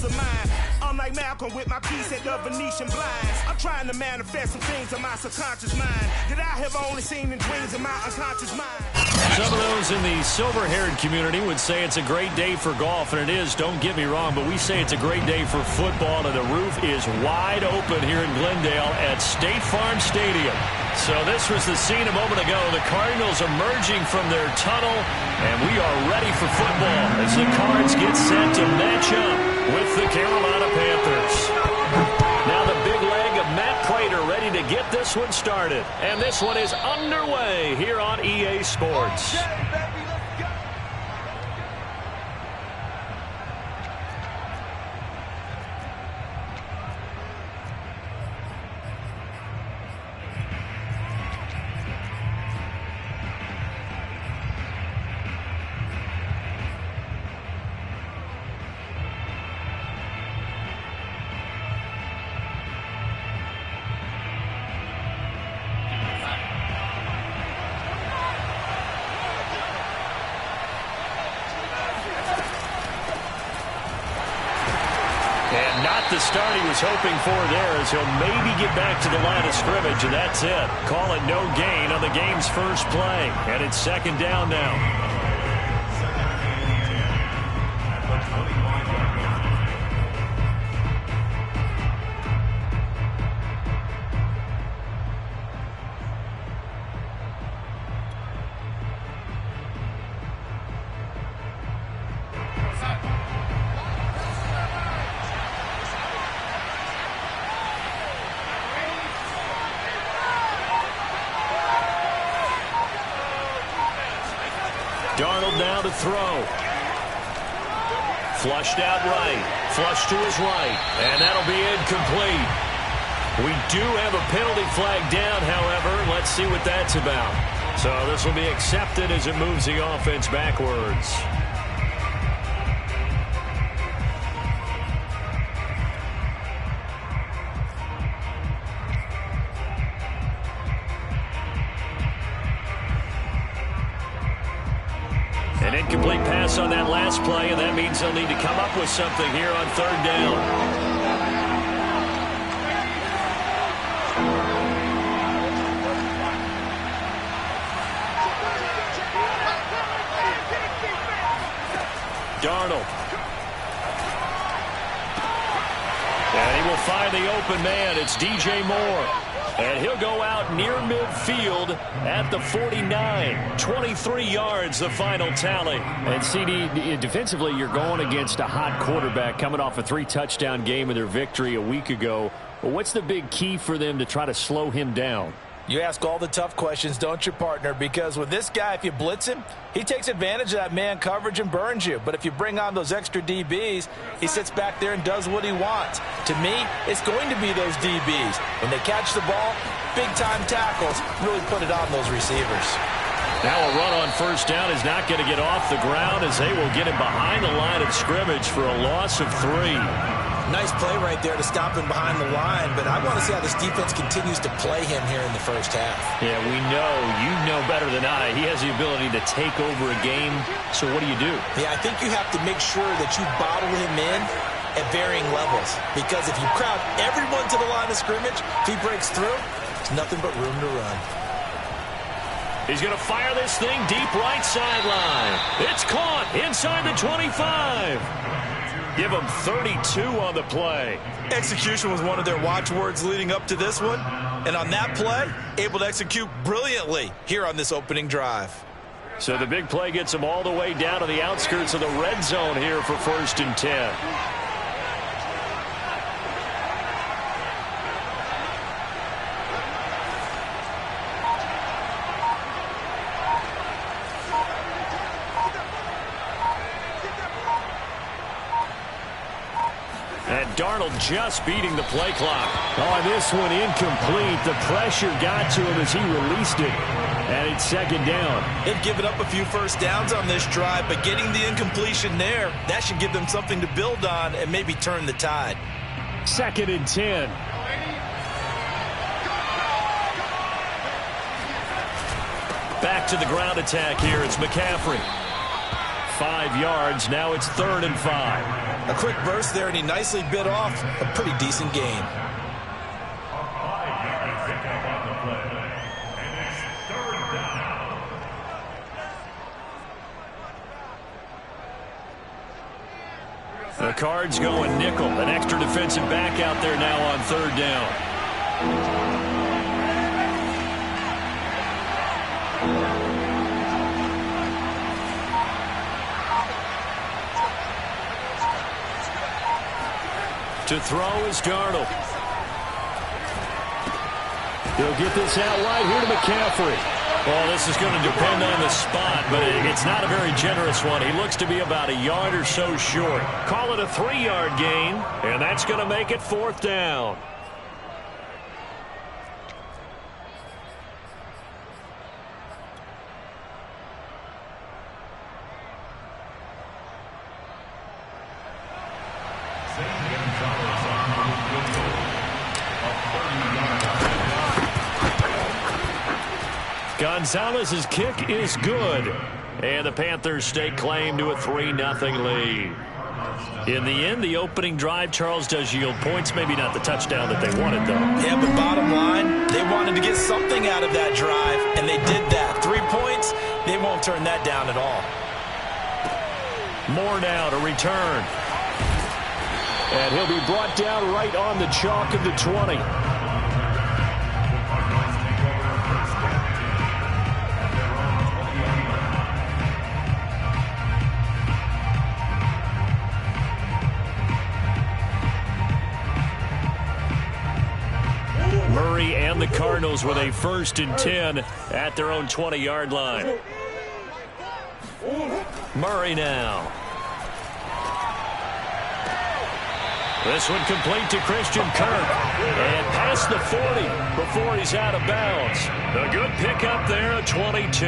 of mine. I'm like Malcolm with my piece at the Venetian blinds. I'm trying to manifest some things in my subconscious mind that I have only seen in dreams in my unconscious mind. Some of those in the silver-haired community would say it's a great day for golf, and it is, don't get me wrong, but we say it's a great day for football, and the roof is wide open here in Glendale at State Farm Stadium. So this was the scene a moment ago. The Cardinals emerging from their tunnel, and we are ready for football as the Cards get set to match up with the Carolina Panthers. Now the big leg of Matt Prater ready to get this one started. And this one is underway here on EA Sports. And not the start he was hoping for there, as he'll maybe get back to the line of scrimmage, and that's it. Call it no gain on the game's first play. And it's second down now. Darnold now to throw. Flushed out right. Flushed to his right. And that'll be incomplete. We do have a penalty flag down, however. Let's see what that's about. So this will be accepted as it moves the offense backwards. An incomplete pass on that last play, and that means they'll need to come up with something here on third down. Darnold. And he will find the open man. It's DJ Moore. And he'll go out near midfield at the 49. 23 yards, the final tally. And CD, defensively, you're going against a hot quarterback coming off a 3-touchdown game in their victory a week ago. But what's the big key for them to try to slow him down? You ask all the tough questions, don't you, partner? Because with this guy, if you blitz him, he takes advantage of that man coverage and burns you. But if you bring on those extra DBs, he sits back there and does what he wants. To me, it's going to be those DBs. When they catch the ball, big-time tackles really put it on those receivers. Now a run on first down is not going to get off the ground, as they will get him behind the line of scrimmage for a loss of 3. Nice play right there to stop him behind the line, but I want to see how this defense continues to play him here in the first half. Yeah, we know. You know better than I. He has the ability to take over a game, so what do you do? Yeah, I think you have to make sure that you bottle him in at varying levels, because if you crowd everyone to the line of scrimmage, if he breaks through, there's nothing but room to run. He's going to fire this thing deep right sideline. It's caught inside the 25. Give them 32 on the play. Execution was one of their watchwords leading up to this one. And on that play, able to execute brilliantly here on this opening drive. So the big play gets them all the way down to the outskirts of the red zone here for 1st and 10. Darnold just beating the play clock. Oh, and this one incomplete. The pressure got to him as he released it. And it's second down. They've given up a few first downs on this drive, but getting the incompletion there, that should give them something to build on and maybe turn the tide. 2nd and 10. Back to the ground attack here. It's McCaffrey. 5 yards. Now it's 3rd and 5. A quick burst there, and he nicely bit off a pretty decent gain. The Cards going nickel. An extra defensive back out there now on third down. To throw is Darnold. He'll get this out wide here to McCaffrey. Well, this is going to depend on the spot, but it's not a very generous one. He looks to be about a yard or so short. Call it a 3-yard gain, and that's going to make it fourth down. Gonzalez's kick is good. And the Panthers stake claim to a 3-0 lead. In the end, the opening drive, Charles, does yield points. Maybe not the touchdown that they wanted, though. Yeah, but bottom line, they wanted to get something out of that drive, and they did that. 3 points, they won't turn that down at all. Moore now to return. And he'll be brought down right on the chalk of the 20. Murray and the Cardinals with a 1st and 10 at their own 20-yard line. Murray now. This one complete to Christian Kirk. And past the 40 before he's out of bounds. A good pickup there at 22.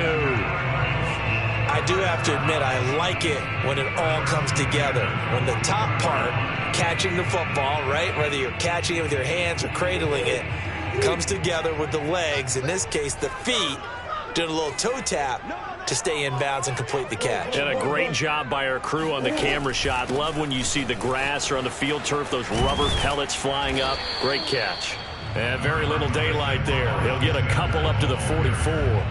I do have to admit, I like it when it all comes together. When the top part, catching the football, right, whether you're catching it with your hands or cradling it, comes together with the legs, in this case the feet, doing a little toe tap to stay in bounds and complete the catch. And a great job by our crew on the camera shot. Love when you see the grass or on the field turf, those rubber pellets flying up. Great catch. And very little daylight there. He'll get a couple up to the 44.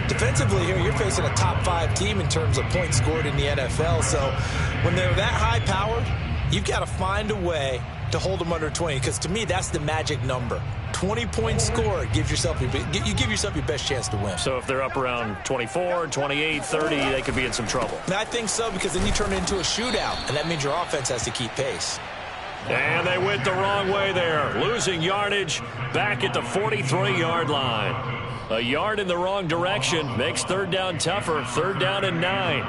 Defensively here, you're facing a top 5 team in terms of points scored in the NFL, so when they're that high-powered, you've got to find a way to hold them under 20, because to me, that's the magic number. 20 points scored, you give yourself your best chance to win. So if they're up around 24, 28, 30, they could be in some trouble. And I think so, because then you turn it into a shootout, and that means your offense has to keep pace. And they went the wrong way there, losing yardage back at the 43-yard line. A yard in the wrong direction makes third down tougher. 3rd down and 9.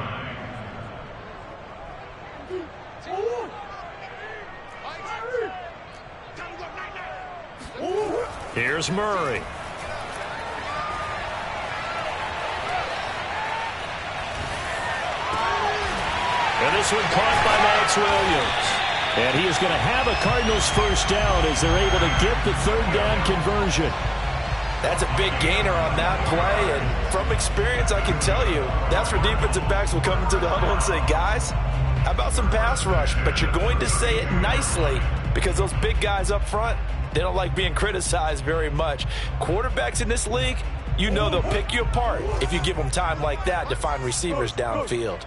Here's Murray. And this one caught by Max Williams. And he is going to have a Cardinals 1st down as they're able to get the 3rd down conversion. That's a big gainer on that play, and from experience, I can tell you, that's where defensive backs will come into the huddle and say, guys, how about some pass rush? But you're going to say it nicely, because those big guys up front, they don't like being criticized very much. Quarterbacks in this league, you know they'll pick you apart if you give them time like that to find receivers downfield.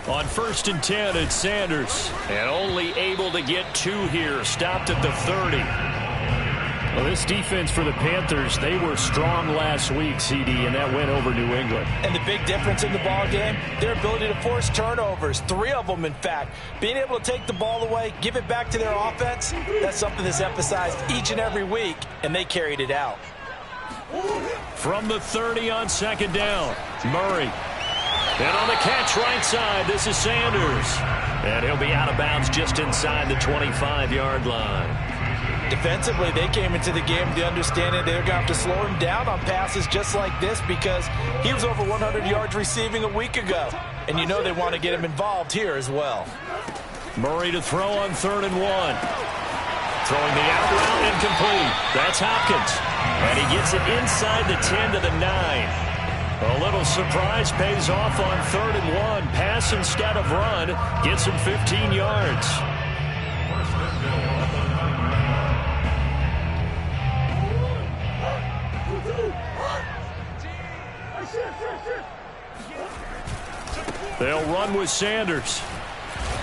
On 1st and 10, it's Sanders. And only able to get 2 here. Stopped at the 30. Well, this defense for the Panthers, they were strong last week, CD, and that went over New England. And the big difference in the ball game, their ability to force turnovers, 3 of them, in fact. Being able to take the ball away, give it back to their offense, that's something that's emphasized each and every week, and they carried it out. From the 30 on 2nd down, Murray. And on the catch right side, this is Sanders. And he'll be out of bounds just inside the 25-yard line. Defensively, they came into the game with the understanding they're going to have to slow him down on passes just like this, because he was over 100 yards receiving a week ago. And you know they want to get him involved here as well. Murray to throw on 3rd and 1. Throwing the out route incomplete. That's Hopkins. And he gets it inside the 10 to the 9. A little surprise pays off on 3rd and 1. Pass instead of run. Gets him 15 yards. They'll run with Sanders.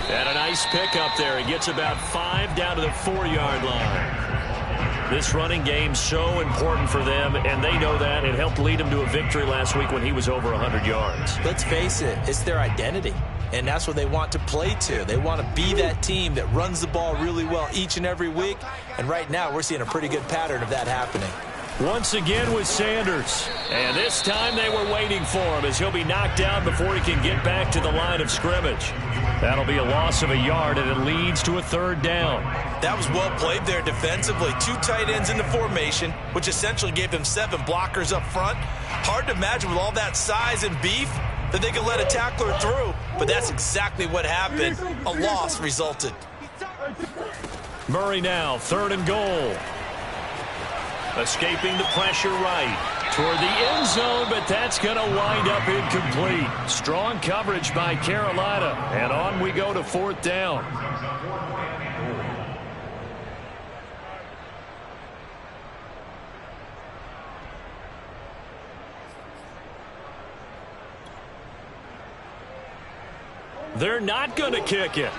And a nice pickup there. He gets about 5 down to the 4-yard line. This running game's so important for them, and they know that. It helped lead them to a victory last week when he was over 100 yards. Let's face it, it's their identity, and that's what they want to play to. They want to be that team that runs the ball really well each and every week, and right now we're seeing a pretty good pattern of that happening. Once again with Sanders, and this time they were waiting for him as he'll be knocked down before he can get back to the line of scrimmage. That'll be a loss of a yard, and it leads to a 3rd down. That was well played there defensively. 2 tight ends in the formation, which essentially gave them 7 blockers up front. Hard to imagine with all that size and beef that they could let a tackler through, but that's exactly what happened. A loss resulted. Murray now, 3rd and goal. Escaping the pressure right toward the end zone, but that's going to wind up incomplete. Strong coverage by Carolina, and on we go to 4th down. They're not going to kick it.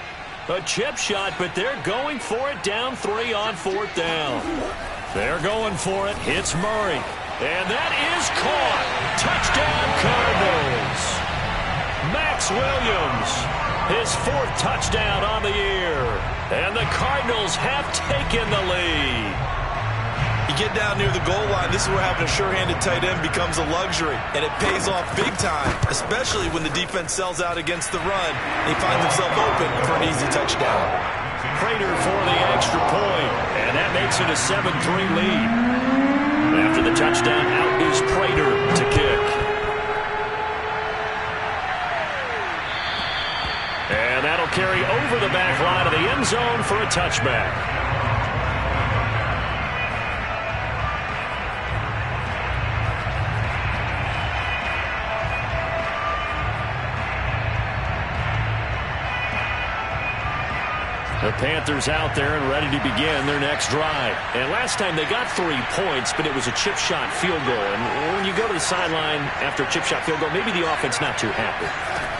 A chip shot, but they're going for it down 3 on 4th down. They're going for it. Hits Murray. And that is caught. Touchdown, Cardinals. Max Williams, his 4th touchdown on the year. And the Cardinals have taken the lead. You get down near the goal line, this is where having a sure-handed tight end becomes a luxury, and it pays off big time, especially when the defense sells out against the run. He finds himself open for an easy touchdown. Prater for the extra point, and that makes it a 7-3 lead. After the touchdown, out is Prater to kick. And that'll carry over the back line of the end zone for a touchback. The Panthers out there and ready to begin their next drive. And last time they got 3 points, but it was a chip shot field goal. And when you go to the sideline after a chip shot field goal, maybe the offense not too happy.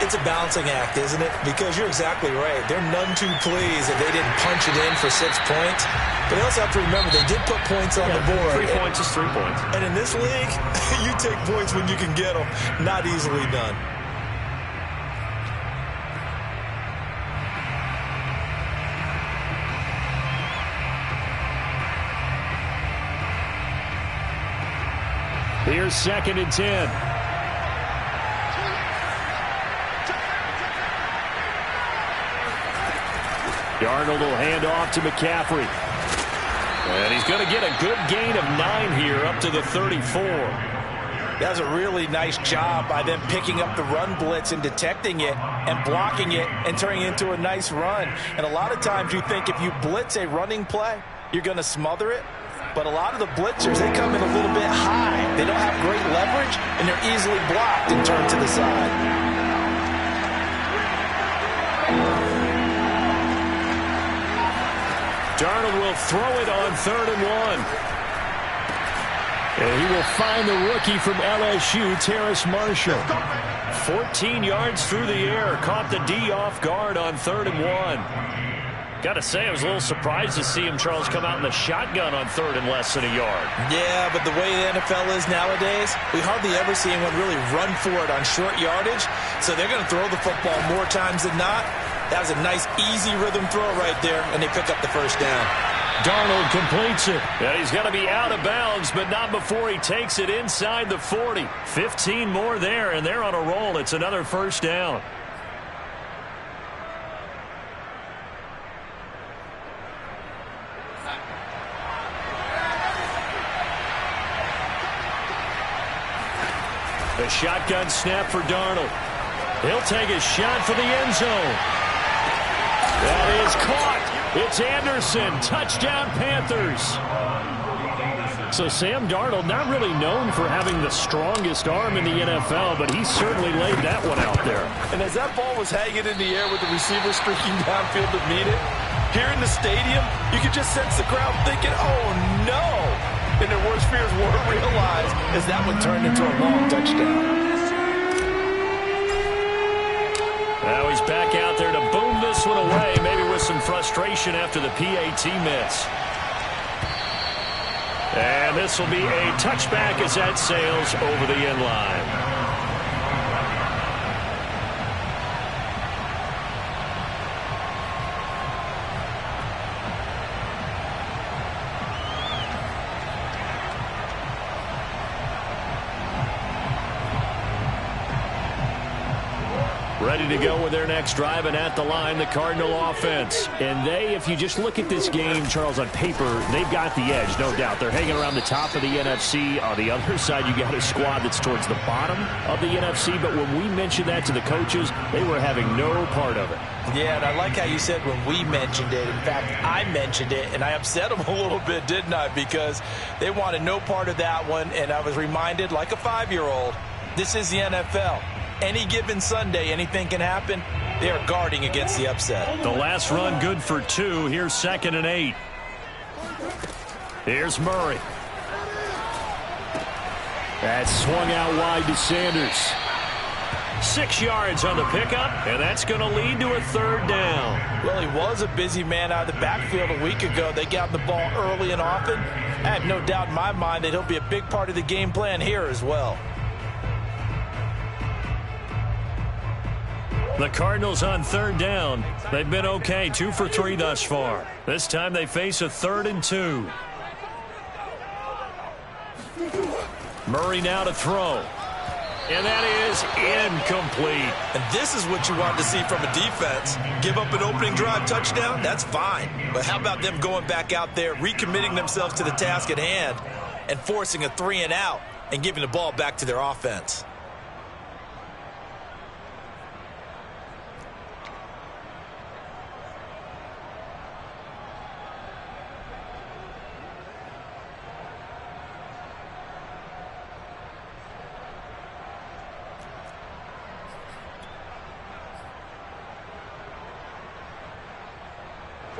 It's a balancing act, isn't it? Because you're exactly right. They're none too pleased that they didn't punch it in for 6 points. But they also have to remember they did put points on the board. 3 points is 3 points. And in this league, you take points when you can get them. Not easily done. Here's 2nd and 10. Darnold will hand off to McCaffrey. And he's going to get a good gain of 9 here up to the 34. That was a really nice job by them picking up the run blitz and detecting it and blocking it and turning it into a nice run. And a lot of times you think if you blitz a running play, you're going to smother it. But a lot of the blitzers, they come in a little bit high. They don't have great leverage, and they're easily blocked and turned to the side. Darnold will throw it on 3rd and 1. And he will find the rookie from LSU, Terrace Marshall. 14 yards through the air. Caught the D off guard on 3rd and 1. Got to say, I was a little surprised to see him, Charles, come out in the shotgun on 3rd and less than a yard. Yeah, but the way the NFL is nowadays, we hardly ever see anyone really run for it on short yardage. So they're going to throw the football more times than not. That was a nice, easy rhythm throw right there, and they pick up the 1st down. Darnold completes it. And he's going to be out of bounds, but not before he takes it inside the 40. 15 more there, and they're on a roll. It's another 1st down. A shotgun snap for Darnold. He'll take a shot for the end zone. That is caught. It's Anderson. Touchdown, Panthers. So Sam Darnold, not really known for having the strongest arm in the NFL, but he certainly laid that one out there. And as that ball was hanging in the air with the receiver streaking downfield to meet it, here in the stadium, you could just sense the crowd thinking, oh no! And their worst fears were realized as that one turned into a long touchdown. Now he's back out there to boom this one away, maybe with some frustration after the PAT miss. And this will be a touchback as that sails over the end line. Ready to go with their next drive, and at the line, the Cardinal offense. And they, if you just look at this game, Charles, on paper, they've got the edge, no doubt. They're hanging around the top of the NFC. On the other side, you got a squad that's towards the bottom of the NFC. But when we mentioned that to the coaches, they were having no part of it. Yeah, and I like how you said when we mentioned it. In fact, I mentioned it, and I upset them a little bit, didn't I? Because they wanted no part of that one, and I was reminded, like a 5-year-old, this is the NFL. Any given Sunday, anything can happen. They are guarding against the upset. The last run good for 2. Here's 2nd and 8. Here's Murray. That's swung out wide to Sanders. 6 yards on the pickup, and that's going to lead to a 3rd down. Well, he was a busy man out of the backfield a week ago. They got the ball early and often. I have no doubt in my mind that he'll be a big part of the game plan here as well. The Cardinals on 3rd down. They've been okay, 2 for 3 thus far. This time they face a 3rd and 2. Murray now to throw. And that is incomplete. And this is what you want to see from a defense. Give up an opening drive touchdown, that's fine. But how about them going back out there, recommitting themselves to the task at hand, and forcing a 3 and out and giving the ball back to their offense?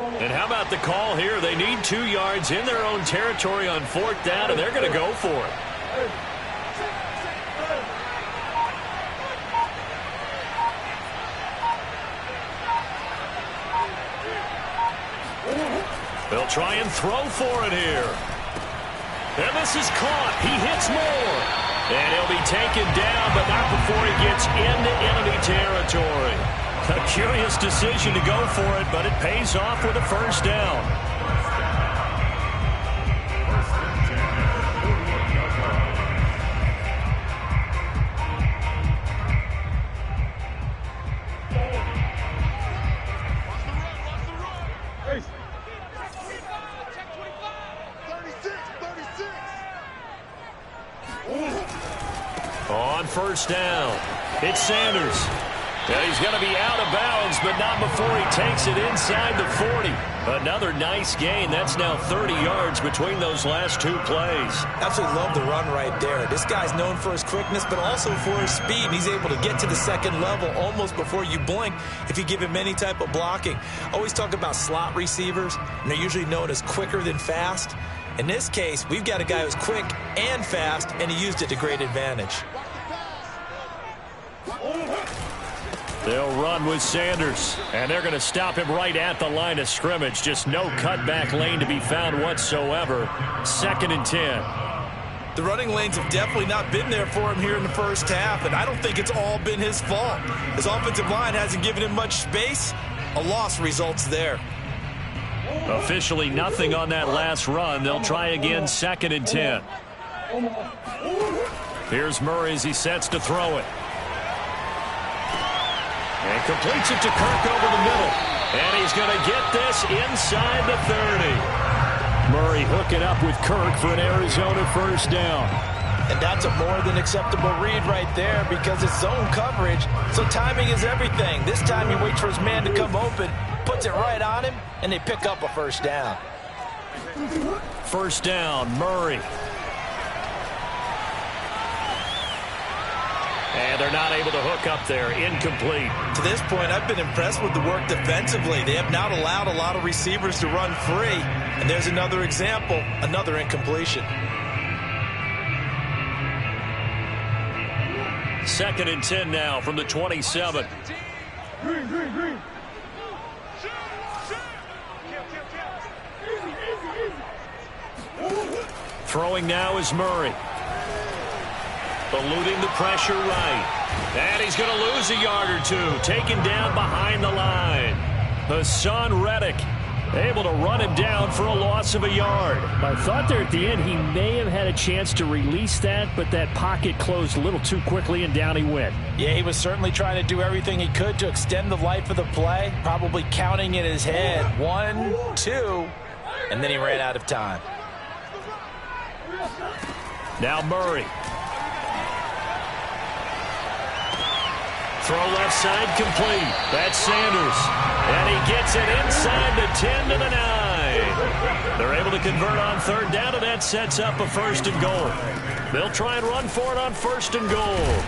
And how about the call here? They need 2 yards in their own territory on 4th down, and they're going to go for it. They'll try and throw for it here. And this is caught. He hits more. And he'll be taken down, but not before he gets into enemy territory. A curious decision to go for it, but it pays off with a 1st down. On 1st down, it's Sanders. And he's going to be out of bounds, but not before he takes it inside the 40. Another nice gain. That's now 30 yards between those last 2 plays. Absolutely love the run right there. This guy's known for his quickness, but also for his speed. And he's able to get to the 2nd level almost before you blink if you give him any type of blocking. Always talk about slot receivers, and they're usually known as quicker than fast. In this case, we've got a guy who's quick and fast, and he used it to great advantage. They'll run with Sanders, and they're going to stop him right at the line of scrimmage. Just no cutback lane to be found whatsoever. 2nd and 10. The running lanes have definitely not been there for him here in the first half, and I don't think it's all been his fault. His offensive line hasn't given him much space. A loss results there. Officially nothing on that last run. They'll try again, 2nd and 10. Here's Murray as he sets to throw it. And completes it to Kirk over the middle. And he's going to get this inside the 30. Murray hooking up with Kirk for an Arizona 1st down. And that's a more than acceptable read right there because it's zone coverage, so timing is everything. This time he waits for his man to come open, puts it right on him, and they pick up a 1st down. First down, Murray. And they're not able to hook up there. Incomplete. To this point, I've been impressed with the work defensively. They have not allowed a lot of receivers to run free. And there's another example, another incompletion. 2nd and 10 now from the 27. Green. Throwing now is Murray. Eluding the pressure right. And he's going to lose a yard or two. Taken down behind the line. Hassan Reddick able to run him down for a loss of a yard. I thought there at the end he may have had a chance to release that, but that pocket closed a little too quickly and down he went. Yeah, he was certainly trying to do everything he could to extend the life of the play, probably counting in his head 1, 2, and then he ran out of time. Now Murray. Throw left side complete. That's Sanders. And he gets it inside the 10 to the 9. They're able to convert on 3rd down, and that sets up a 1st and goal. They'll try and run for it on 1st and goal.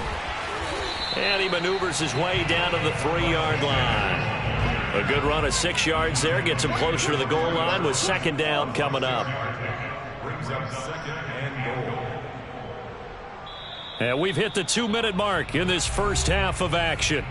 And he maneuvers his way down to the 3-yard line. A good run of 6 yards there. Gets him closer to the goal line with 2nd down coming up. Brings up 2nd and goal. And we've hit the 2-minute mark in this first half of action.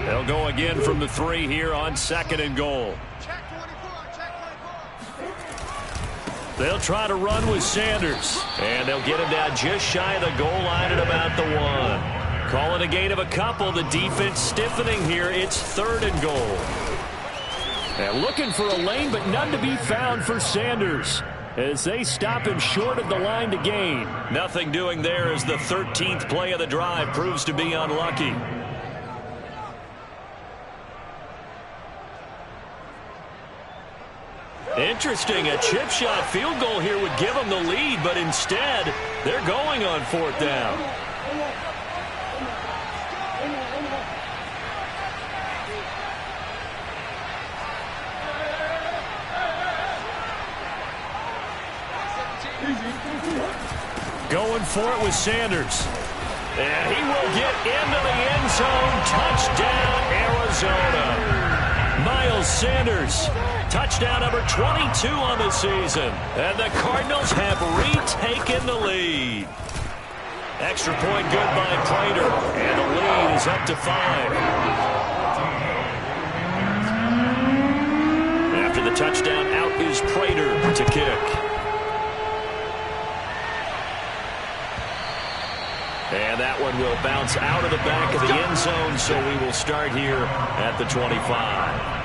They'll go again from the 3 here on 2nd and goal. They'll try to run with Sanders. And they'll get him down just shy of the goal line at about the 1. Call it a gain of a couple. The defense stiffening here. It's 3rd and goal. And looking for a lane, but none to be found for Sanders as they stop him short of the line to gain. Nothing doing there as the 13th play of the drive proves to be unlucky. Interesting, a chip shot field goal here would give them the lead, but instead, they're going on 4th down. Going for it with Sanders. And he will get into the end zone. Touchdown, Arizona. Miles Sanders, touchdown number 22 on the season. And the Cardinals have retaken the lead. Extra point good by Prater. And the lead is up to 5. After the touchdown, out is Prater to kick. And that one will bounce out of the back of the end zone, so we will start here at the 25.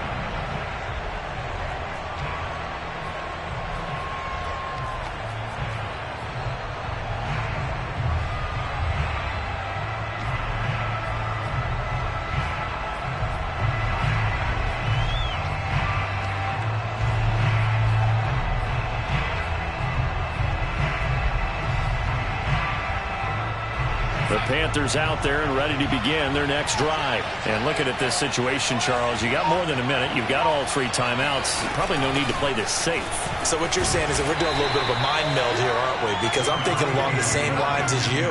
Panthers out there and ready to begin their next drive. And looking at this situation, Charles, you got more than a minute. You've got all 3 timeouts. Probably no need to play this safe. So what you're saying is that we're doing a little bit of a mind meld here, aren't we? Because I'm thinking along the same lines as you.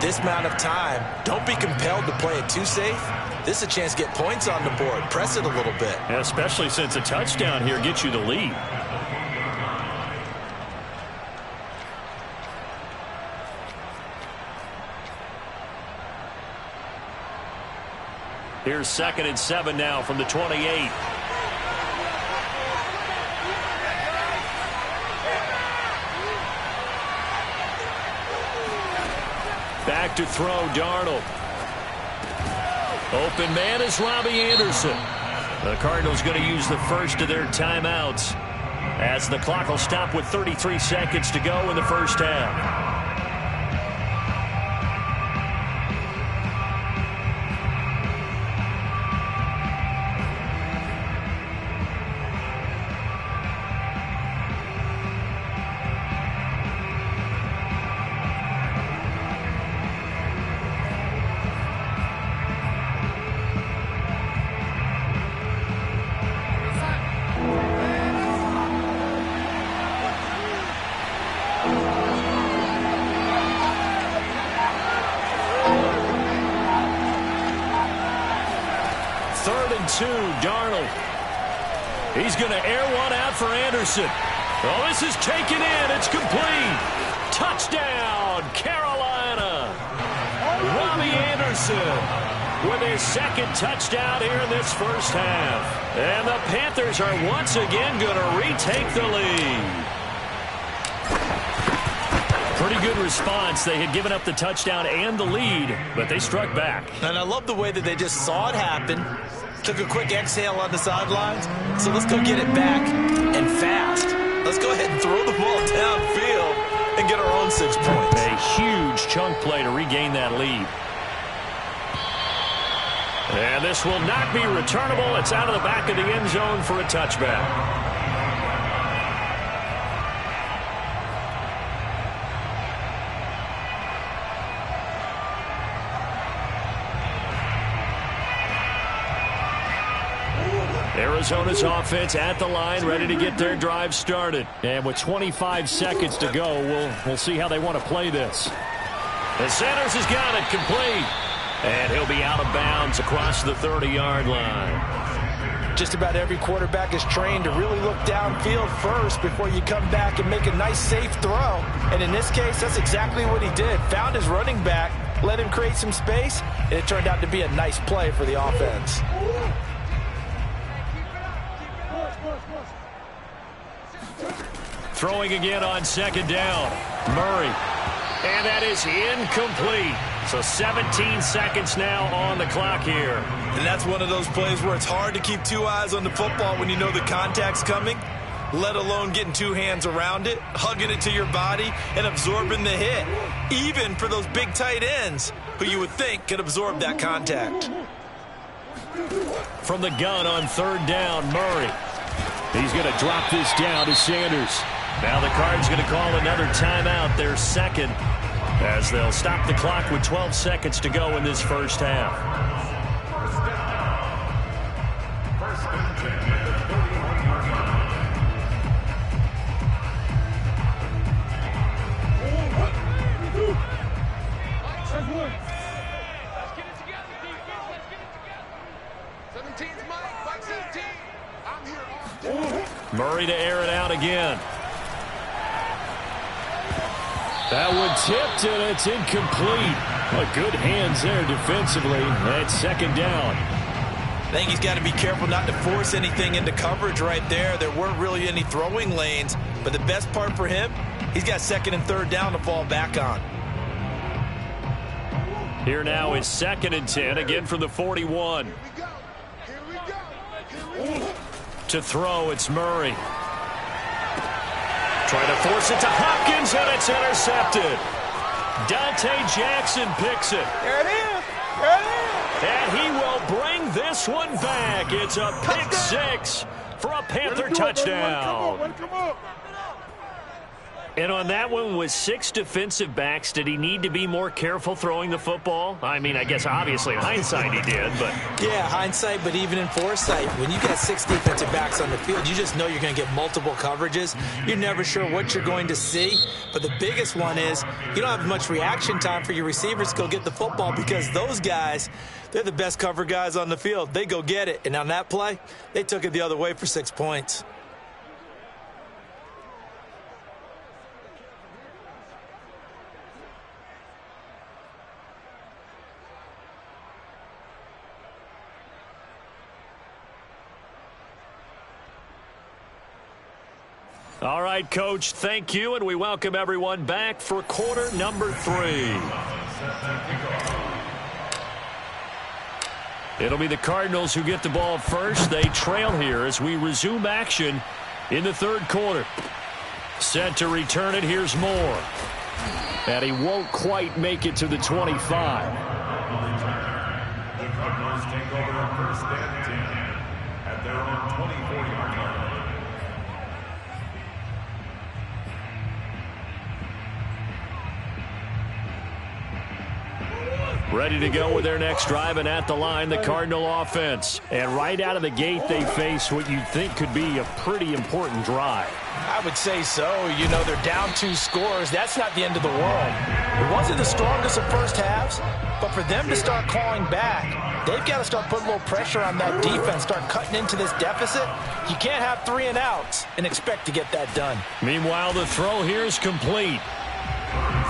This amount of time, don't be compelled to play it too safe. This is a chance to get points on the board. Press it a little bit. Yeah, especially since a touchdown here gets you the lead. Here's 2nd and 7 now from the 28. Back to throw, Darnold. Open man is Robbie Anderson. The Cardinals going to use the first of their timeouts as the clock will stop with 33 seconds to go in the first half. 3rd and 2, Darnold. He's going to air one out for Anderson. Oh, this is taken in. It's complete. Touchdown, Carolina. Robbie Anderson with his 2nd touchdown here in this first half. And the Panthers are once again going to retake the lead. Pretty good response. They had given up the touchdown and the lead, but they struck back. And I love the way that they just saw it happen, took a quick exhale on the sidelines. So let's go get it back and fast. Let's go ahead and throw the ball downfield and get our own 6 points. A huge chunk play to regain that lead. And this will not be returnable. It's out of the back of the end zone for a touchback. Arizona's offense at the line, ready to get their drive started. And with 25 seconds to go, we'll see how they want to play this. And Sanders has got it complete. And he'll be out of bounds across the 30-yard line. Just about every quarterback is trained to really look downfield first before you come back and make a nice, safe throw. And in this case, that's exactly what he did. Found his running back, let him create some space, and it turned out to be a nice play for the offense. Throwing again on 2nd down. Murray. And that is incomplete. So 17 seconds now on the clock here. And that's one of those plays where it's hard to keep 2 eyes on the football when you know the contact's coming, let alone getting 2 hands around it, hugging it to your body, and absorbing the hit, even for those big tight ends who you would think could absorb that contact. From the gun on 3rd down, Murray. He's going to drop this down to Sanders. Now the Cards going to call another timeout, their 2nd, as they'll stop the clock with 12 seconds to go in this first half. Murray to air it out again. That one tipped, and it's incomplete. Good hands there defensively. That's 2nd down. I think he's got to be careful not to force anything into coverage right there. There weren't really any throwing lanes, but the best part for him, he's got 2nd and 3rd down to fall back on. Here now is 2nd and 10, again from the 41. To throw, it's Murray. Trying to force it to Hopkins, and it's intercepted. Dante Jackson picks it. There it is. There it is. And he will bring this one back. It's a pick 6 for a Panther touchdown. And on that one, with 6 defensive backs, did he need to be more careful throwing the football? I mean, I guess obviously in hindsight he did, but... Yeah, hindsight, but even in foresight, when you got 6 defensive backs on the field, you just know you're going to get multiple coverages. You're never sure what you're going to see. But the biggest one is you don't have much reaction time for your receivers to go get the football because those guys, they're the best cover guys on the field. They go get it. And on that play, they took it the other way for 6 points. All right, Coach, thank you, and we welcome everyone back for quarter number 3. It'll be the Cardinals who get the ball first. They trail here as we resume action in the 3rd quarter. Set to return it, here's Moore. And he won't quite make it to the 25. The Cardinals take over 1st and 10 at their own 24-yard line. Ready to go with their next drive, and at the line, the Cardinal offense. And right out of the gate, they face what you'd think could be a pretty important drive. I would say so. You know, they're down 2 scores. That's not the end of the world. It wasn't the strongest of first halves, but for them to start clawing back, they've got to start putting a little pressure on that defense, start cutting into this deficit. You can't have 3 and outs and expect to get that done. Meanwhile, the throw here is complete.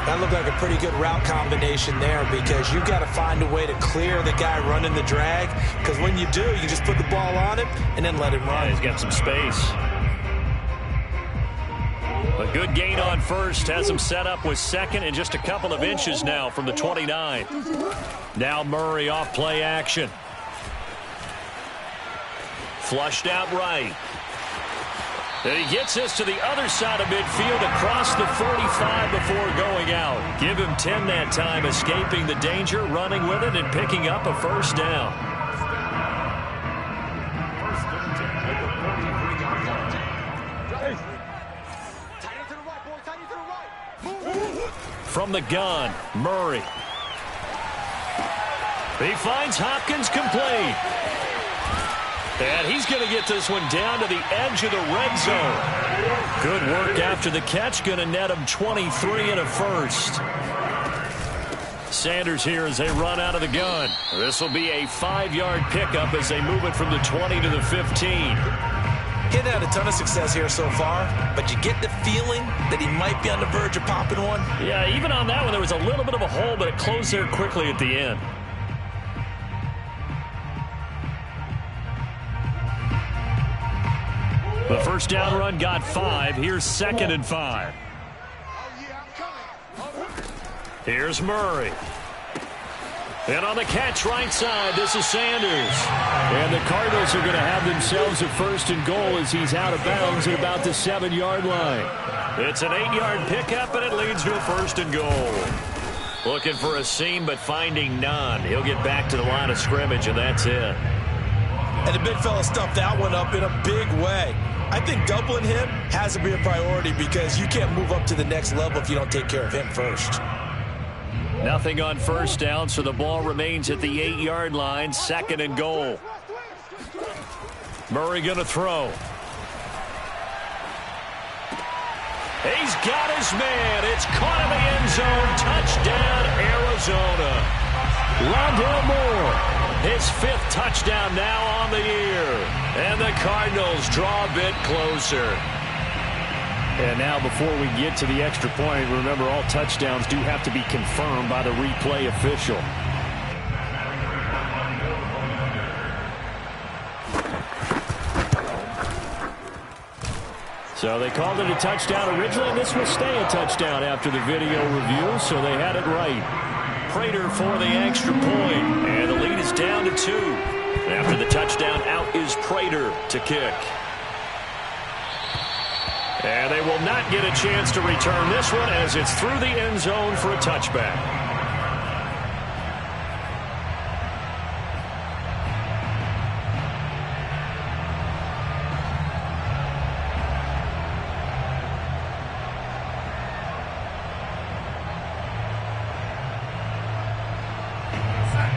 That looked like a pretty good route combination there, because you've got to find a way to clear the guy running the drag, because when you do, you just put the ball on him and then let him run. Yeah, he's got some space. A good gain on first has him set up with second and just a couple of inches now from the 29. Now Murray off play action. Flushed out right. And he gets this to the other side of midfield across the 45 before going out. Give him 10 that time, escaping the danger, running with it, and picking up a first down. From the gun, Murray. He finds Hopkins complete. And he's going to get this one down to the edge of the red zone. Good work after the catch. Going to net him 23 and a first. Sanders here as they run out of the gun. This will be a 5-yard pickup as they move it from the 20 to the 15. He'd had a ton of success here so far, but you get the feeling that he might be on the verge of popping one. Yeah, even on that one, there was a little bit of a hole, but it closed there quickly at the end. The first down run got 5. Here's 2nd and 5. Here's Murray. And on the catch right side, this is Sanders. And the Cardinals are going to have themselves a 1st and goal as he's out of bounds at about the 7-yard line. It's an 8-yard pickup, and it leads to a 1st and goal. Looking for a seam, but finding none. He'll get back to the line of scrimmage, and that's it. And the big fella stuffed that one up in a big way. I think doubling him has to be a priority, because you can't move up to the next level if you don't take care of him first. Nothing on first down, so the ball remains at the 8-yard line. 2nd and goal. Murray going to throw. He's got his man. It's caught in the end zone. Touchdown, Arizona. Rondale Moore, his 5th touchdown now on the year. And the Cardinals draw a bit closer. And now before we get to the extra point, remember all touchdowns do have to be confirmed by the replay official. So they called it a touchdown originally, and this will stay a touchdown after the video review, so they had it right. Prater for the extra point, and the lead is down to 2. After the touchdown, out is Prater to kick. And they will not get a chance to return this one as it's through the end zone for a touchback.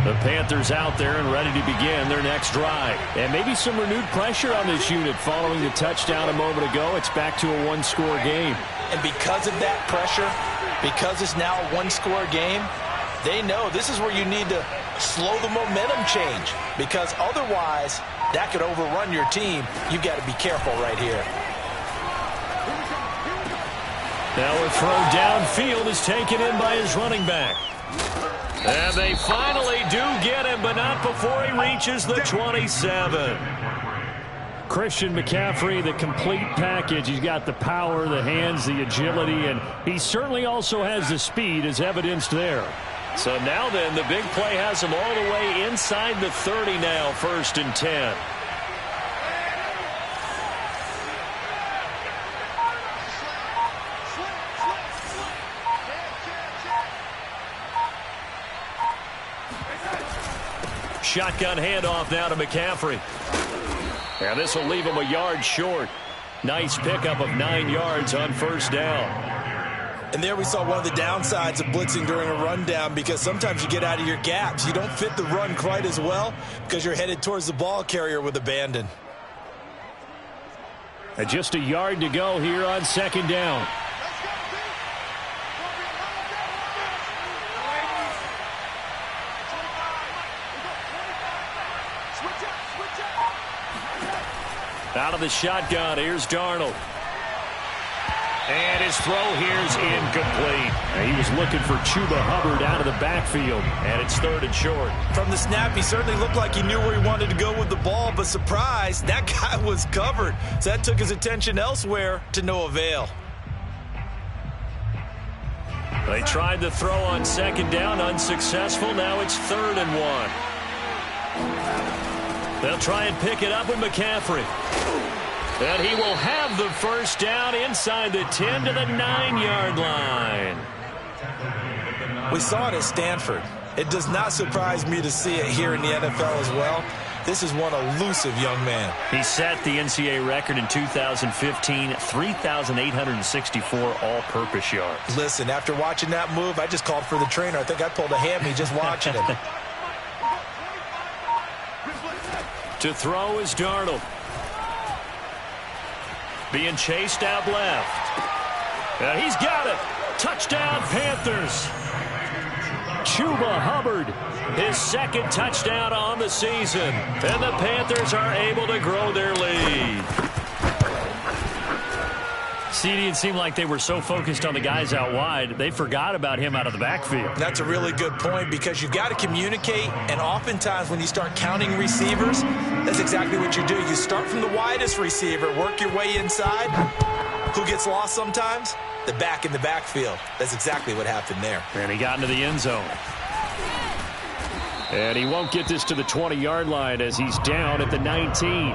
The Panthers out there and ready to begin their next drive. And maybe some renewed pressure on this unit following the touchdown a moment ago. It's back to a 1-score game. And because of that pressure, because it's now a 1-score game, they know this is where you need to slow the momentum change, because otherwise that could overrun your team. You've got to be careful right here. Now a throw downfield is taken in by his running back. And they finally do get him, but not before he reaches the 27. Christian McCaffrey, the complete package. He's got the power, the hands, the agility, and he certainly also has the speed as evidenced there. So now then, the big play has him all the way inside the 30 now, 1st and 10. Shotgun handoff now to McCaffrey. And this will leave him a yard short. Nice pickup of 9 yards on 1st down. And there we saw one of the downsides of blitzing during a rundown, because sometimes you get out of your gaps. You don't fit the run quite as well because you're headed towards the ball carrier with abandon. And just a yard to go here on second down. Out of the shotgun, here's Darnold. And his throw here's incomplete. And he was looking for Chuba Hubbard out of the backfield. And it's 3rd and short. From the snap, he certainly looked like he knew where he wanted to go with the ball, but surprise, that guy was covered. So that took his attention elsewhere to no avail. They tried the throw on second down, unsuccessful. Now it's 3rd and 1. They'll try and pick it up with McCaffrey. And he will have the first down inside the 10 to the 9-yard line. We saw it at Stanford. It does not surprise me to see it here in the NFL as well. This is one elusive young man. He set the NCAA record in 2015, 3,864 all-purpose yards. Listen, after watching that move, I just called for the trainer. I think I pulled a hammy just watching him. To throw is Darnold. Being chased out left. And he's got it. Touchdown, Panthers. Chuba Hubbard, his 2nd touchdown on the season. And the Panthers are able to grow their lead. CD, it seemed like they were so focused on the guys out wide, they forgot about him out of the backfield. That's a really good point, because you've got to communicate, and oftentimes when you start counting receivers, that's exactly what you do. You start from the widest receiver, work your way inside. Who gets lost sometimes? The back in the backfield. That's exactly what happened there. And he got into the end zone. And he won't get this to the 20-yard line as he's down at the 19.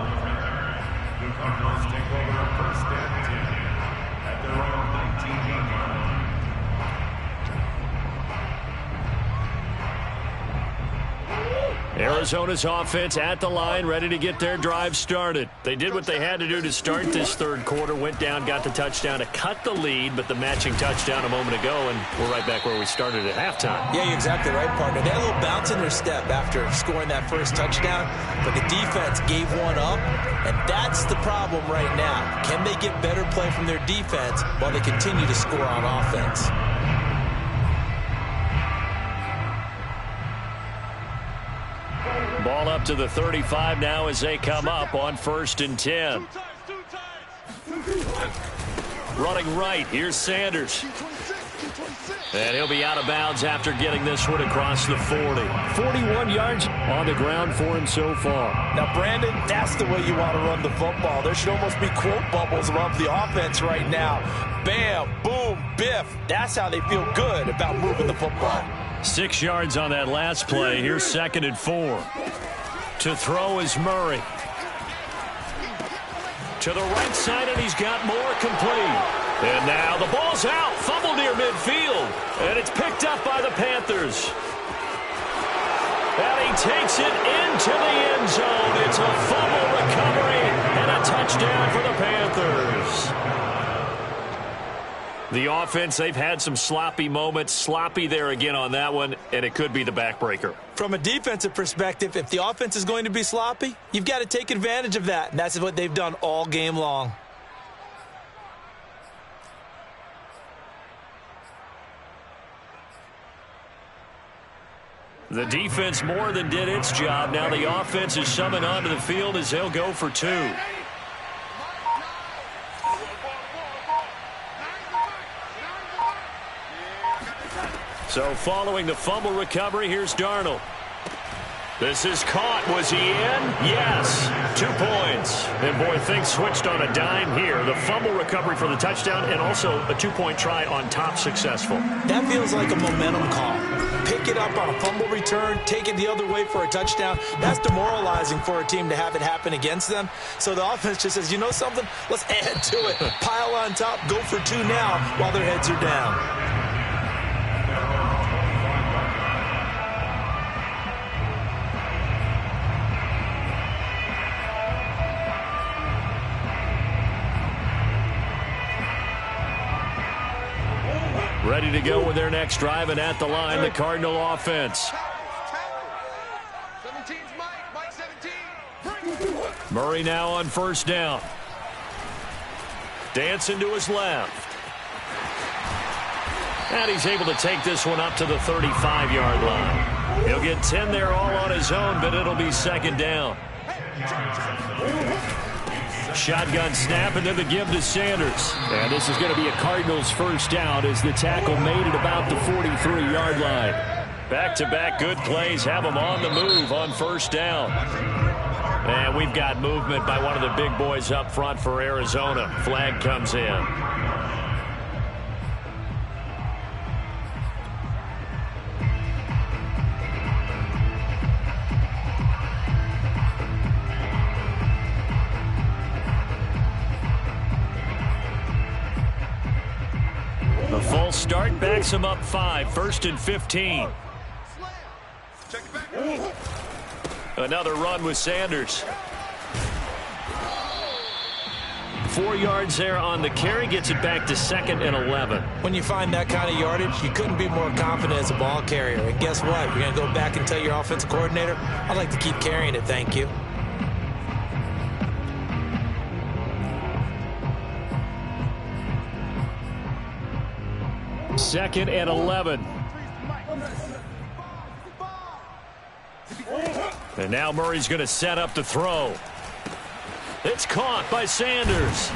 Arizona's offense at the line, ready to get their drive started. They did what they had to do to start this 3rd quarter, went down, got the touchdown to cut the lead, but the matching touchdown a moment ago, and we're right back where we started at halftime. Yeah, you're exactly right, partner. They had a little bounce in their step after scoring that first touchdown, but the defense gave one up, and that's the problem right now. Can they get better play from their defense while they continue to score on offense? Ball up to the 35 now as they come up on 1st and 10. Running right, here's Sanders. And he'll be out of bounds after getting this one across the 40. 41 yards on the ground for him so far. Now, Brandon, that's the way you want to run the football. There should almost be quote bubbles above the offense right now. Bam, boom, biff. That's how they feel good about moving the football. 6 yards on that last play. Here's 2nd and 4. To throw is Murray. To the right side, and he's got more complete. And now the ball's out. Fumble near midfield. And it's picked up by the Panthers. And he takes it into the end zone. It's a fumble recovery and a touchdown for the Panthers. The offense, they've had some sloppy moments. Sloppy there again on that one, and it could be the backbreaker. From a defensive perspective, if the offense is going to be sloppy, you've got to take advantage of that, and that's what they've done all game long. The defense more than did its job. Now the offense is summoned onto the field as they'll go for 2. So following the fumble recovery, here's Darnold. This is caught. Was he in? Yes. 2 points. And boy, things switched on a dime here. The fumble recovery for the touchdown and also a 2-point try on top successful. That feels like a momentum call. Pick it up on a fumble return, take it the other way for a touchdown. That's demoralizing for a team to have it happen against them. So the offense just says, you know something? Let's add to it. Pile on top, go for 2 now while their heads are down. Ready to go with their next drive, and at the line, the Cardinal offense. 17's Mike 17. Murray now on first down. Dancing to his left. And he's able to take this one up to the 35-yard line. He'll get 10 there all on his own, but it'll be second down. Shotgun snap, and then the give to Sanders. And this is going to be a Cardinals first down as the tackle made it about the 43-yard line. Back-to-back good plays have them on the move on first down. And we've got movement by one of the big boys up front for Arizona. Flag comes in. The full start backs him up 5, 1st and 15. Another run with Sanders. 4 yards there on the carry, gets it back to 2nd and 11. When you find that kind of yardage, you couldn't be more confident as a ball carrier. And guess what? You're going to go back and tell your offensive coordinator, I'd like to keep carrying it, thank you. Second and 11. And now Murray's going to set up the throw. It's caught by Sanders.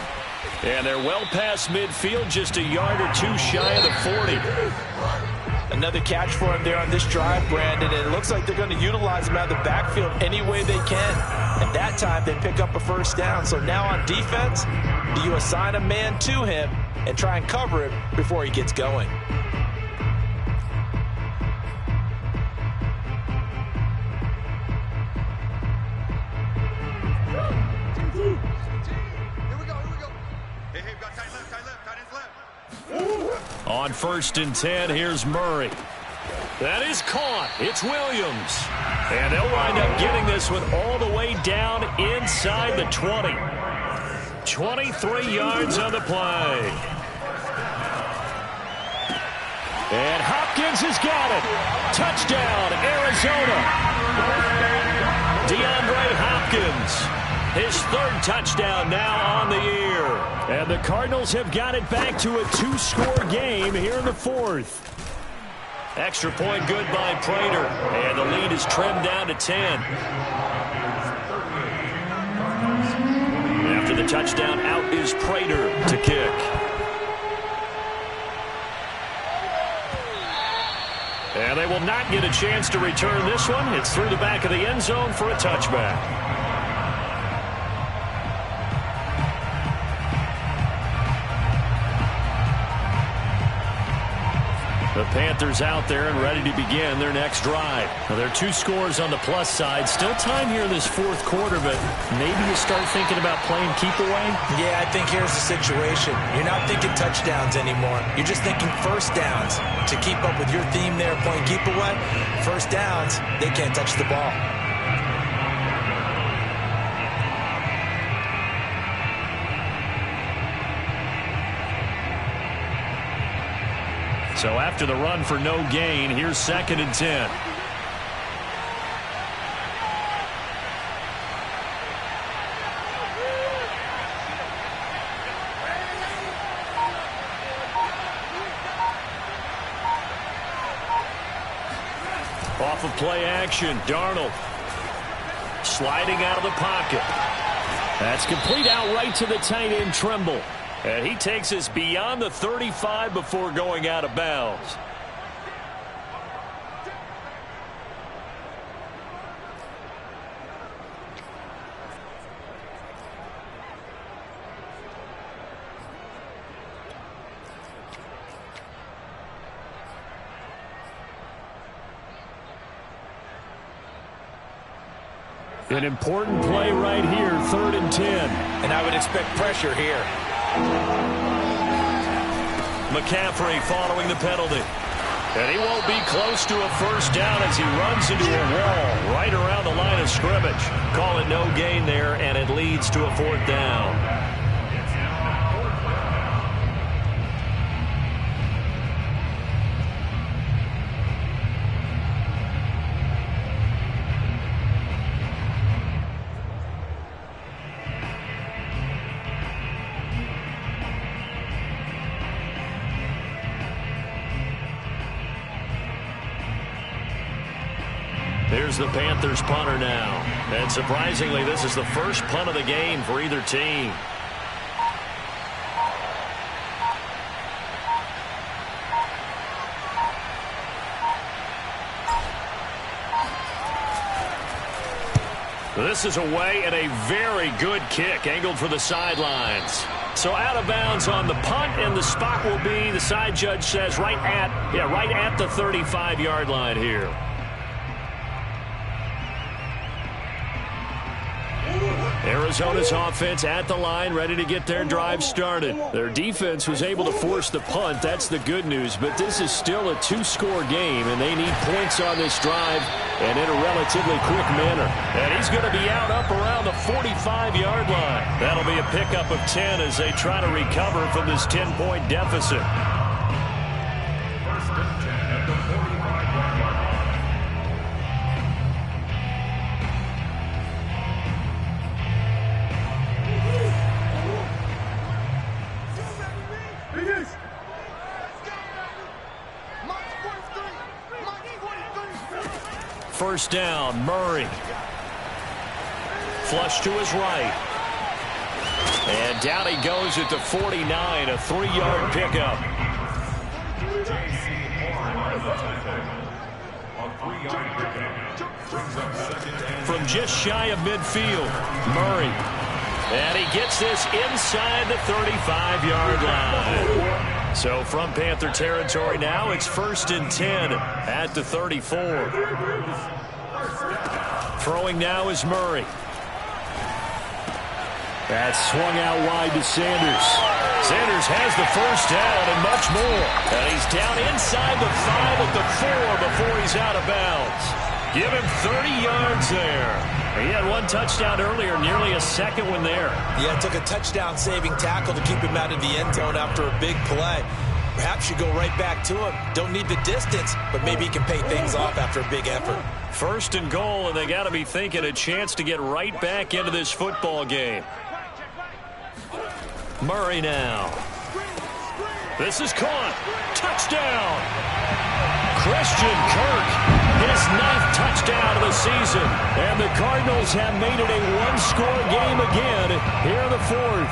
And they're well past midfield, just a yard or two shy of the 40. Another catch for him there on this drive, Brandon, and it looks like they're going to utilize him out of the backfield any way they can. And that time they pick up a first down. So now on defense, do you assign a man to him and try and cover him before he gets going? On 1st and 10, here's Murray. That is caught. It's Williams. And they'll wind up getting this one all the way down inside the 20. 23 yards on the play. And Hopkins has got it. Touchdown, Arizona. DeAndre Hopkins. His 3rd touchdown now on the year. And the Cardinals have got it back to a 2-score game here in the 4th. Extra point good by Prater. And the lead is trimmed down to 10. After the touchdown, out is Prater to kick. And they will not get a chance to return this one. It's through the back of the end zone for a touchback. The Panthers out there and ready to begin their next drive. Now, there are 2 scores on the plus side. Still time here in this 4th quarter, but maybe you start thinking about playing keep away? Yeah, I think here's the situation. You're not thinking touchdowns anymore. You're just thinking first downs. To keep up with your theme there, playing keep away, first downs, they can't touch the ball. So after the run for no gain, here's 2nd and 10. Off of play action, Darnold sliding out of the pocket. That's complete out right to the tight end, Tremble. And he takes us beyond the 35 before going out of bounds. An important play right here, 3rd and 10. And I would expect pressure here. McCaffrey following the penalty. And he won't be close to a first down as he runs into a wall right around the line of scrimmage. Call it no gain there, and it leads to a 4th down. Here's the Panthers punter now. And surprisingly, this is the first punt of the game for either team. This is away and a very good kick angled for the sidelines. So out of bounds on the punt, and the spot will be, the side judge says, right at the 35-yard line here. Arizona's offense at the line, ready to get their drive started. Their defense was able to force the punt. That's the good news. But this is still a two-score game, and they need points on this drive and in a relatively quick manner. And he's going to be out up around the 45-yard line. That'll be a pickup of 10 as they try to recover from this 10-point deficit. First and 10 at the 45-yard line. First down, Murray. Flush to his right. And down he goes at the 49, a 3-yard pickup. From just shy of midfield, Murray. And he gets this inside the 35-yard line. So from Panther territory now, it's 1st and 10 at the 34. Throwing now is Murray. That's swung out wide to Sanders. Sanders has the first down and much more. And he's down inside the 5 at the 4 before he's out of bounds. Give him 30 yards there. He had one touchdown earlier, nearly a second one there. Yeah, it took a touchdown-saving tackle to keep him out of the end zone after a big play. Perhaps you go right back to him. Don't need the distance, but maybe he can pay things off after a big effort. 1st and goal, and they got to be thinking a chance to get right back into this football game. Murray now. This is caught. Touchdown. Christian Kirk, his 9th touchdown of the season. And the Cardinals have made it a one-score game again here in the 4th.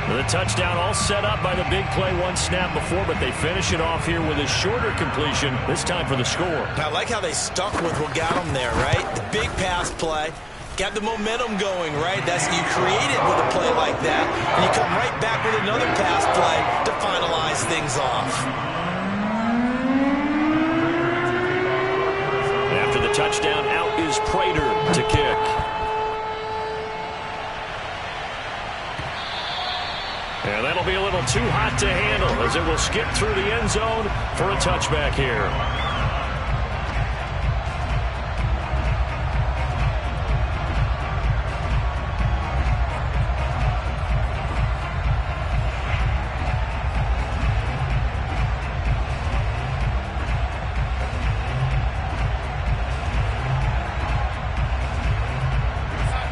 The touchdown all set up by the big play one snap before, but they finish it off here with a shorter completion, this time for the score. I like how they stuck with what got them there, right? The big pass play. Got the momentum going, right? That's you create it with a play like that, and you come right back with another pass play to finalize things off. After the touchdown, out is Prater to kick. And that'll be a little too hot to handle as it will skip through the end zone for a touchback here.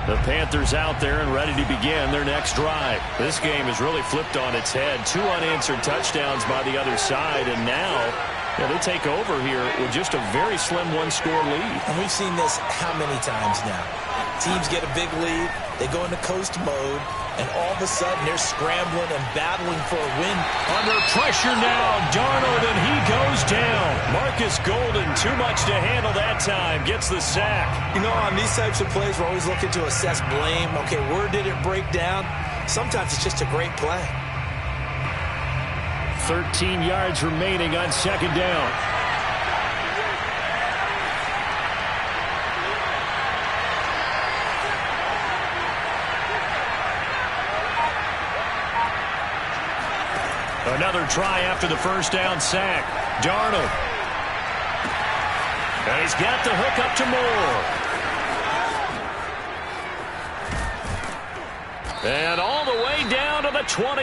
The Panthers out there and ready to begin their next drive. This game has really flipped on its head. 2 unanswered touchdowns by the other side, and now they take over here with just a very slim one-score lead. And we've seen this how many times now? Teams get a big lead, they go into coast mode, and all of a sudden they're scrambling and battling for a win. Under pressure now, Darnold, and he goes down. Marcus Golden, too much to handle that time, gets the sack. You know, on these types of plays, we're always looking to assess blame. Okay, where did it break down? Sometimes it's just a great play. 13 yards remaining on 2nd down. Another try after the first down sack. Darnold. And he's got the hook up to Moore. And all the way down to the 29.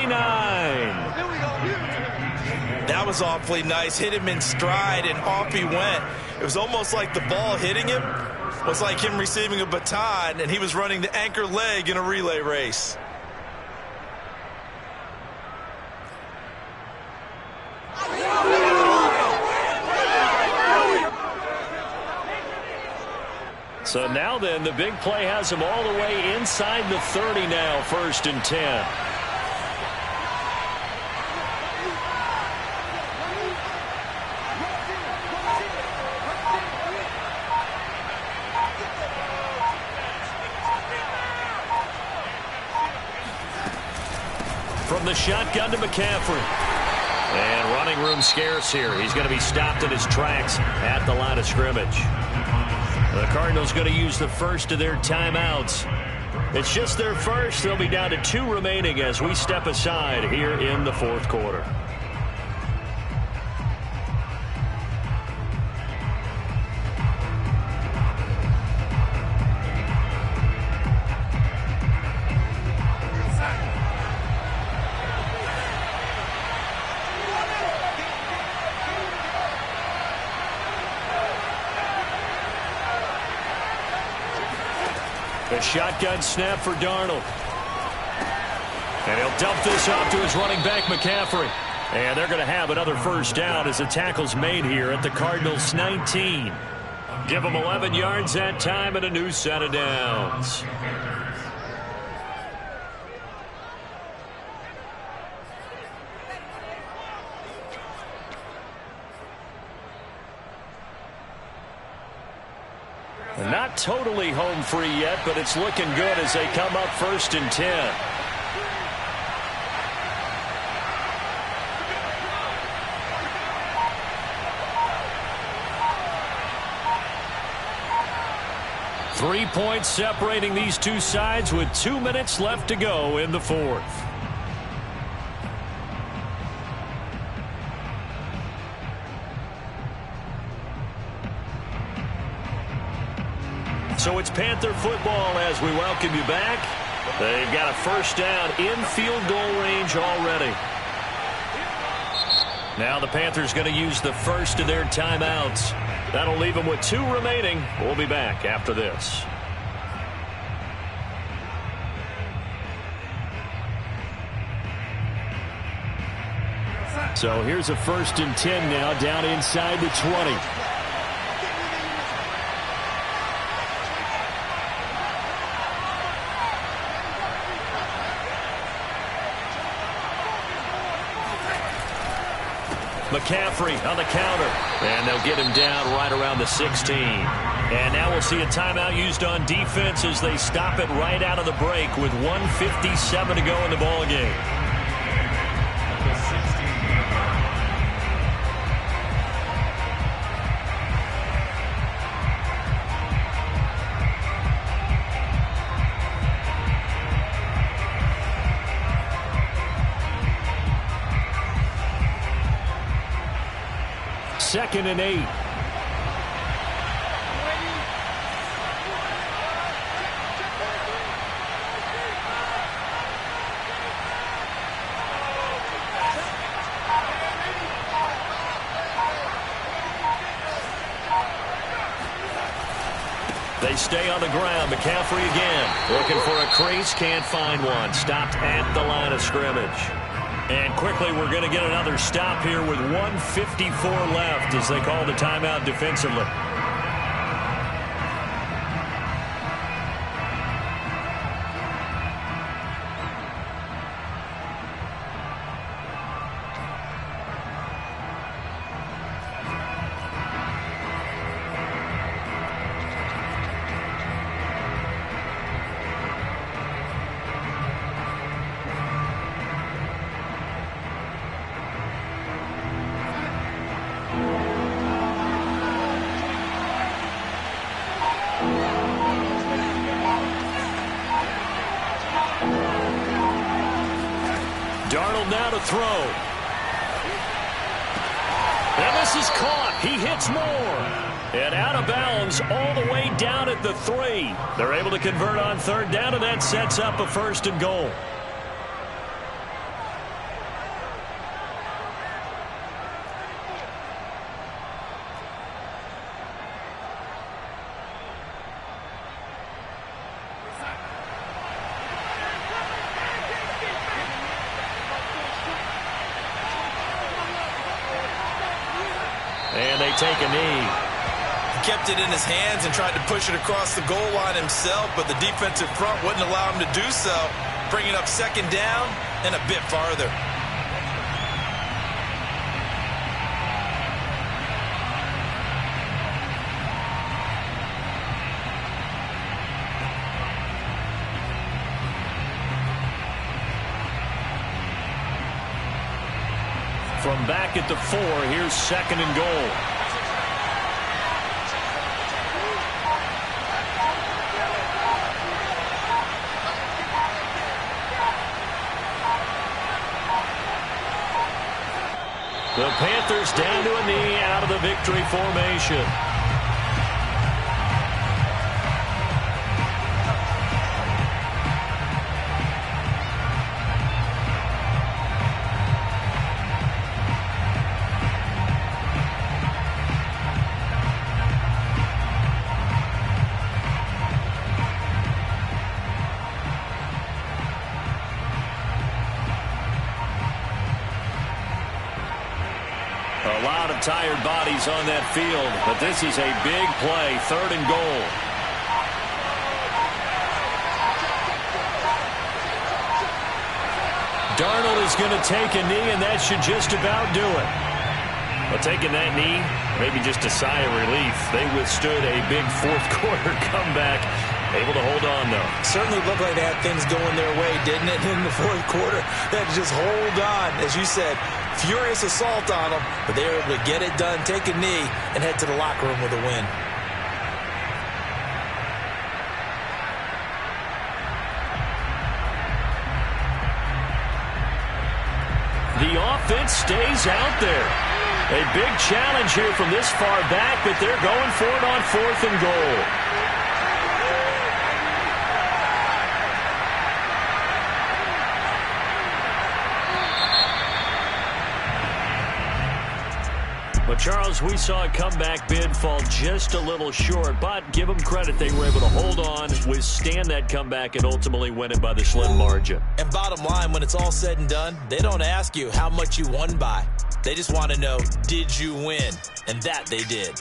That was awfully nice. Hit him in stride, and off he went. It was almost like the ball hitting him was like him receiving a baton, and he was running the anchor leg in a relay race. So now then, the big play has him all the way inside the 30 now, 1st and 10. From the shotgun to McCaffrey. And running room scarce here. He's going to be stopped in his tracks at the line of scrimmage. The Cardinals going to use the first of their timeouts. It's just their first. They'll be down to 2 remaining as we step aside here in the 4th quarter. A shotgun snap for Darnold. And he'll dump this off to his running back, McCaffrey. And they're going to have another first down as the tackle's made here at the Cardinals' 19. Give them 11 yards that time and a new set of downs. Not totally home free yet, but it's looking good as they come up 1st and 10. Three points separating these two sides with 2 minutes left to go in the 4th. So it's Panther football as we welcome you back. They've got a first down in field goal range already. Now the Panthers going to use the first of their timeouts. That'll leave them with 2 remaining. We'll be back after this. So here's a 1st and 10 now down inside the 20. McCaffrey on the counter. And they'll get him down right around the 16. And now we'll see a timeout used on defense as they stop it right out of the break with 1:57 to go in the ballgame. Second and 8. They stay on the ground. McCaffrey again. Looking for a crease. Can't find one. Stopped at the line of scrimmage. And quickly, we're going to get another stop here with 1:54 left as they call the timeout defensively. Darnold now to throw. And this is caught. He hits more. And out of bounds all the way down at the 3. They're able to convert on 3rd down, and that sets up a 1st and goal. And they take a knee. kept it in his hands and tried to push it across the goal line himself, but the defensive front wouldn't allow him to do so, bringing up second down and a bit farther. From back at the 4, here's second and goal. The Panthers down to a knee out of the victory formation. A lot of tired bodies on that field, but this is a big play, third and goal. Darnold is going to take a knee, and that should just about do it. Well, taking that knee, maybe just a sigh of relief. They withstood a big fourth-quarter comeback. Able to hold on, though. Certainly looked like they had things going their way, didn't it? In the fourth quarter, they had to just hold on. As you said, furious assault on them, but they were able to get it done, take a knee, and head to the locker room with a win. The offense stays out there. A big challenge here from this far back, but they're going for it on fourth and goal. But, Charles, we saw a comeback bid fall just a little short, but give them credit. They were able to hold on, withstand that comeback, and ultimately win it by the slim margin. And bottom line, when it's all said and done, they don't ask you how much you won by. They just want to know, did you win? And that they did.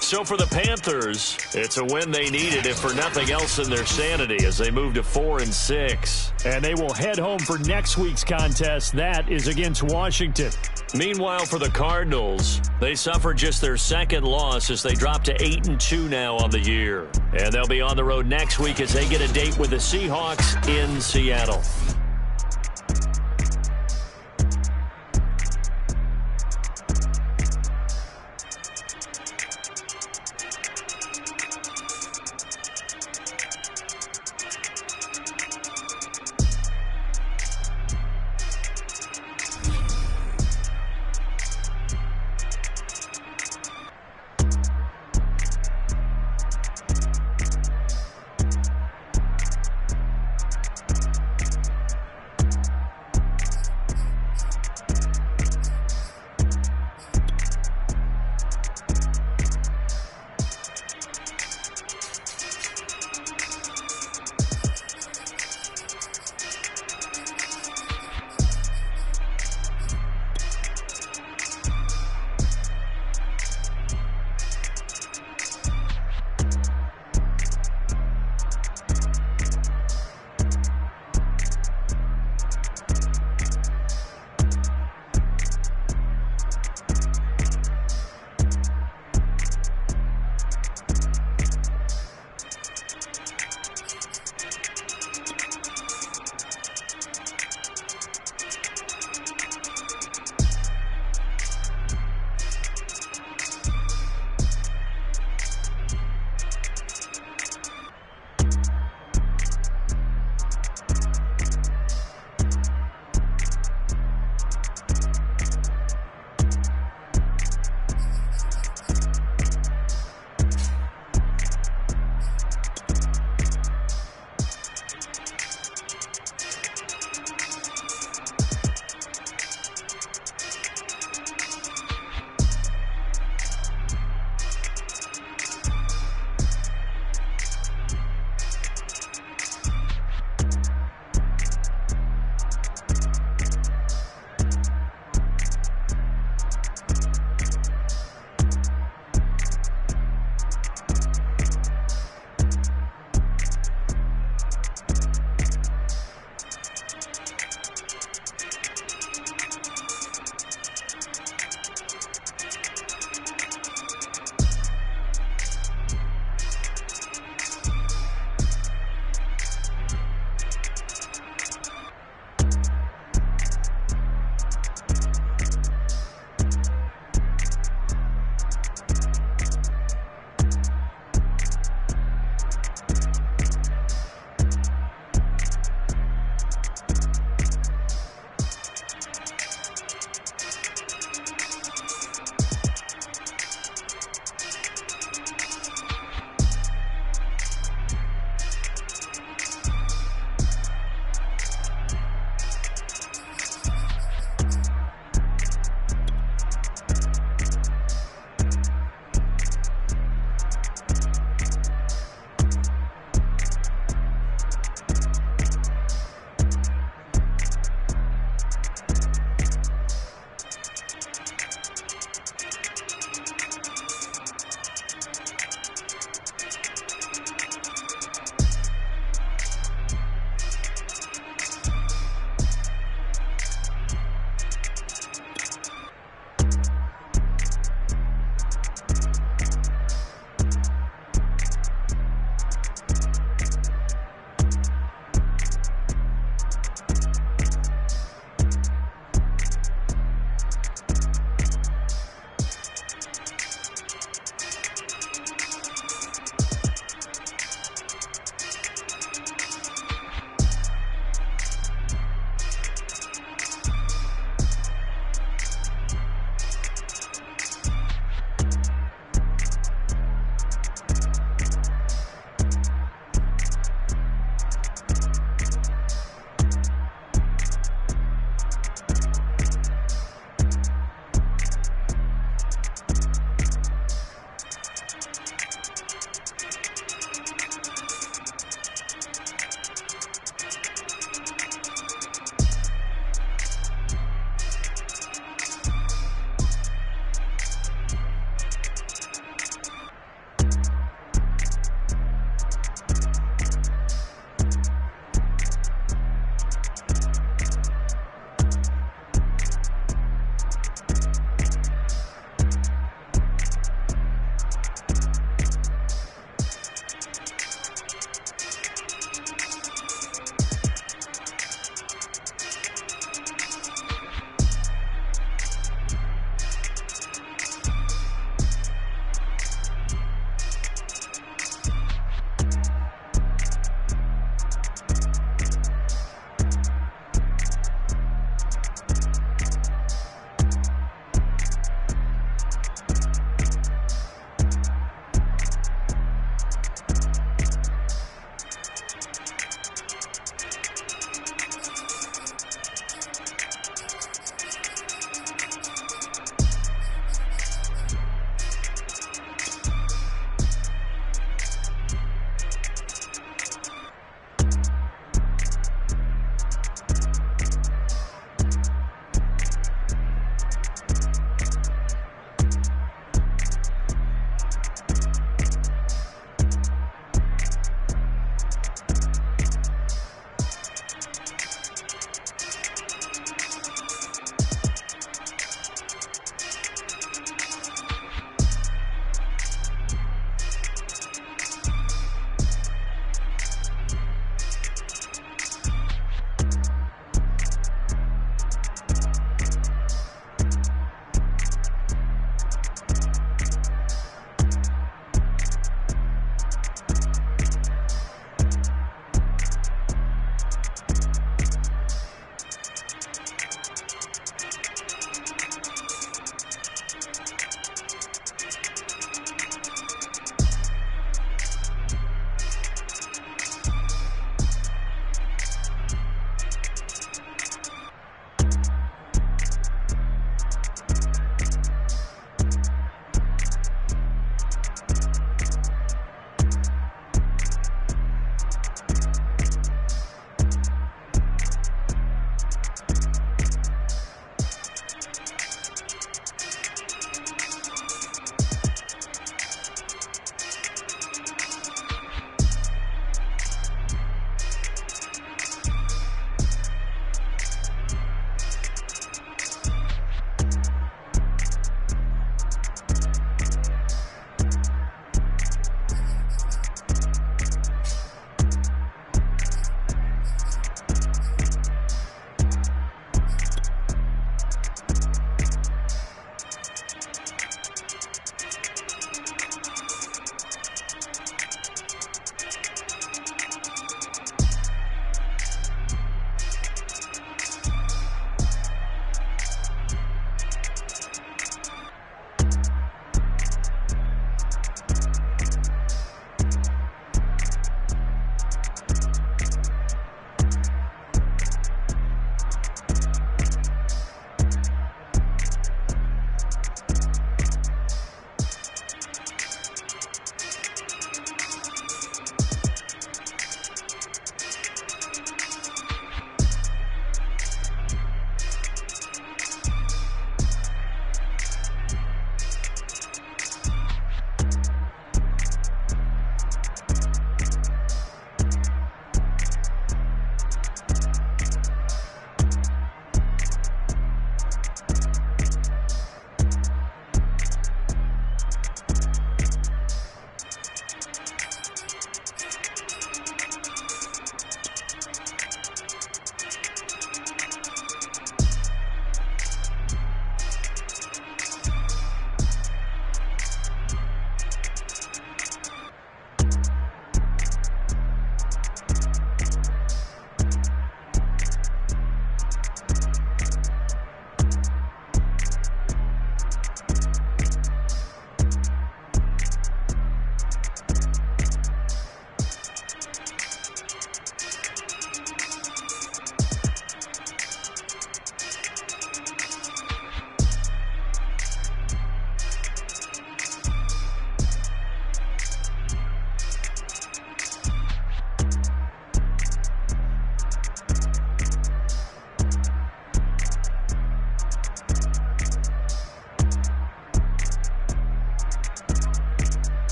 So for the Panthers, it's a win they needed, if for nothing else in their sanity, as they move to 4-6. And they will head home for next week's contest. That is against Washington. Meanwhile, for the Cardinals, they suffered just their second loss as they drop to 8-2 now on the year. And they'll be on the road next week as they get a date with the Seahawks in Seattle.